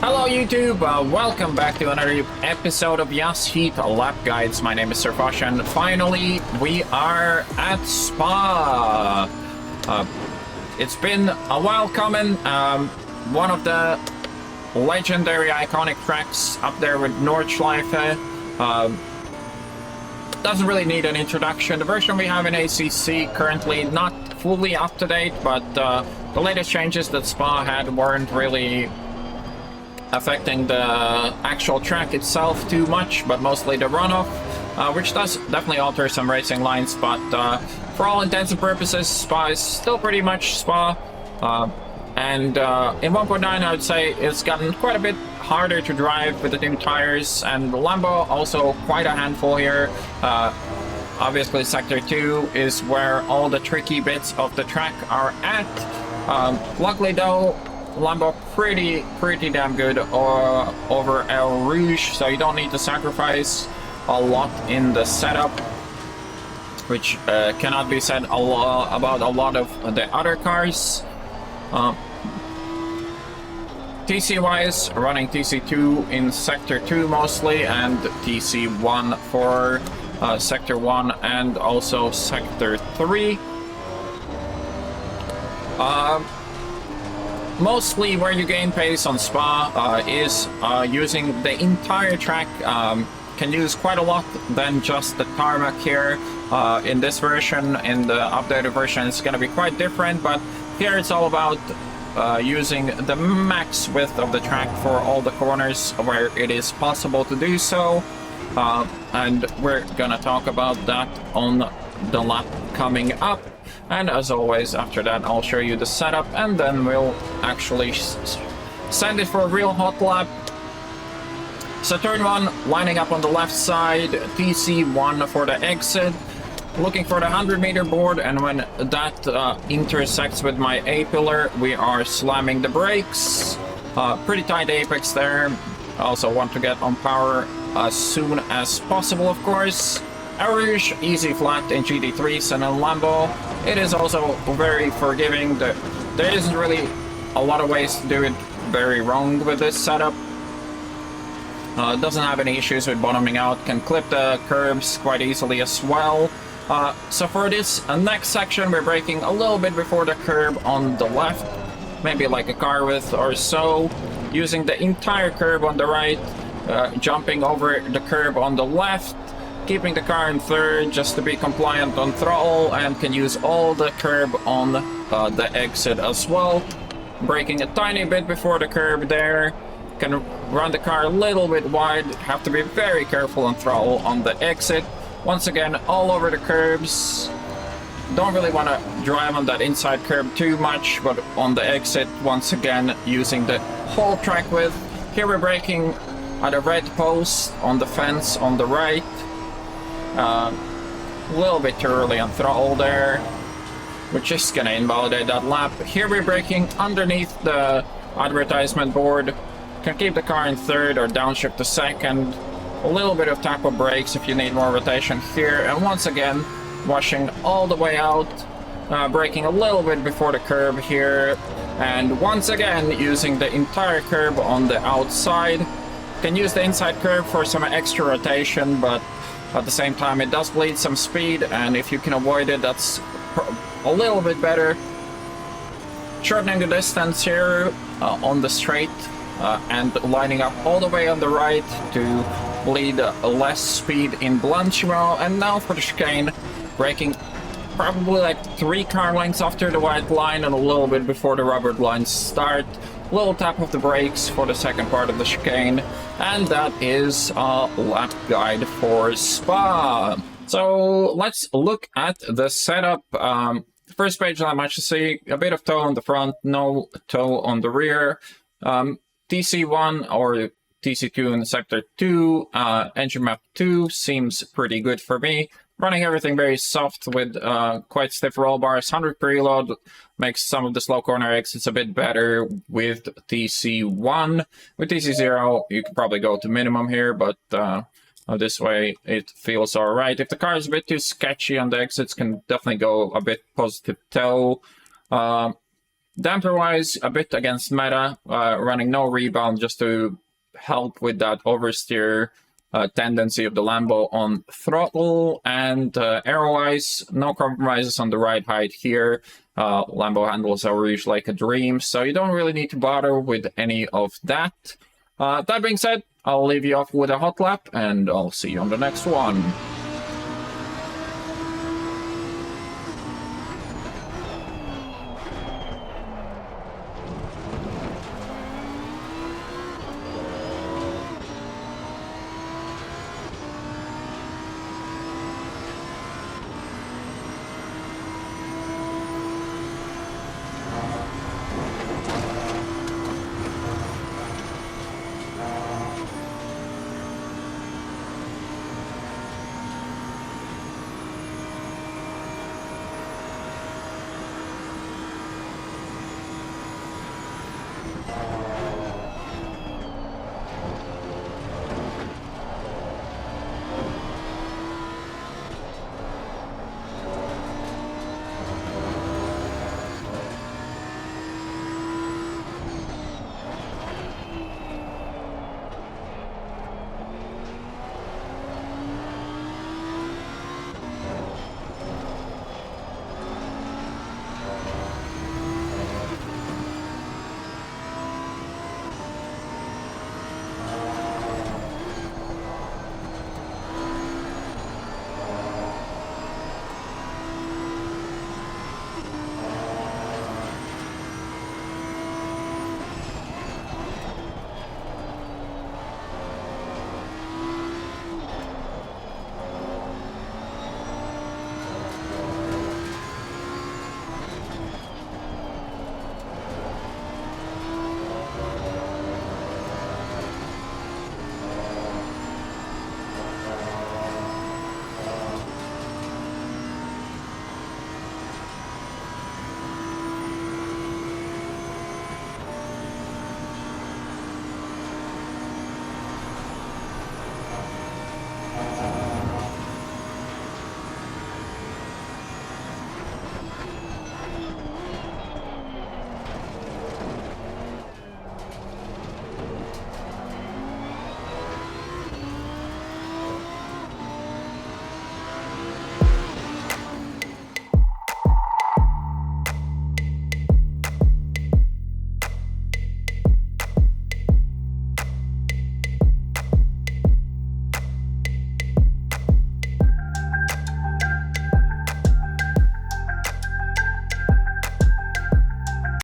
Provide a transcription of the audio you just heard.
Hello YouTube, welcome back to another episode of Yas Heat Lap Guides. My name is Foch and finally we are at Spa. It's been a while coming. One of the legendary iconic tracks up there with Nordschleife. Doesn't really need an introduction. The version we have in ACC currently not fully up to date, but the latest changes that Spa had weren't really affecting the actual track itself too much, but mostly the runoff, which does definitely alter some racing lines, but for all intents and purposes, Spa is still pretty much Spa. And in 1.9, I would say it's gotten quite a bit harder to drive with the new tires, and Lambo also quite a handful here. Obviously, Sector 2 is where all the tricky bits of the track are at. Luckily though, Lambo pretty damn good over El Rouge, so you don't need to sacrifice a lot in the setup, which cannot be said about a lot of the other cars. TC wise, running TC2 in Sector 2 mostly, and TC1 for Sector 1 and also Sector 3. Mostly where you gain pace on Spa is using the entire track. Can use quite a lot than just the tarmac here. In this version, in the updated version, it's going to be quite different, but here it's all about using the max width of the track for all the corners where it is possible to do so. And we're gonna talk about that on the lap coming up. And as always, after that, I'll show you the setup, and then we'll actually send it for a real hot lap. So turn 1, lining up on the left side, TC1 for the exit, looking for the 100-meter board, and when that intersects with my A-pillar, we are slamming the brakes. Pretty tight apex there. I also want to get on power as soon as possible, of course. El Rouge, easy flat in GT3s, and in Lambo, it is also very forgiving. There isn't really a lot of ways to do it very wrong with this setup. Doesn't have any issues with bottoming out, can clip the curbs quite easily as well. So for this next section, we're braking a little bit before the curb on the left, maybe like a car width or so, using the entire curb on the right, jumping over the curb on the left, keeping the car in third just to be compliant on throttle, and can use all the curb on the exit as well. Braking a tiny bit before the curb there, can run the car a little bit wide, have to be very careful on throttle on the exit. Once again, all over the curbs. Don't really want to drive on that inside curb too much, but on the exit, once again, using the whole track width. Here we're braking at a red post on the fence on the right. A little bit too early on throttle there, which is going to invalidate that lap. Here we're braking underneath the advertisement board. Can keep the car in third or downshift to second. A little bit of tap of brakes if you need more rotation here, and once again washing all the way out, braking a little bit before the curb here, and once again using the entire curb on the outside. Can use the inside curb for some extra rotation, but at the same time it does bleed some speed, and if you can avoid it, that's a little bit better. Shortening the distance here on the straight, and lining up all the way on the right to bleed less speed in Blanchimont. And now for the chicane, braking probably like 3 car lengths after the white line and a little bit before the rubber lines start. Little tap of the brakes for the second part of the chicane, and that is a lap guide for Spa. So let's look at the setup. First page, not much to see. A bit of toe on the front, no toe on the rear. TC1 or TC2 in Sector 2, engine map 2 seems pretty good for me. Running everything very soft with quite stiff roll bars. 100 preload makes some of the slow corner exits a bit better with TC1. With TC0, you could probably go to minimum here, but this way it feels alright. If the car is a bit too sketchy on the exits, can definitely go a bit positive toe. Damper-wise, a bit against meta, running no rebound just to help with that oversteer tendency of the Lambo on throttle. And aero-wise, no compromises on the ride height here. Lambo handles are usually like a dream, so you don't really need to bother with any of that. That being said, I'll leave you off with a hot lap, and I'll see you on the next one.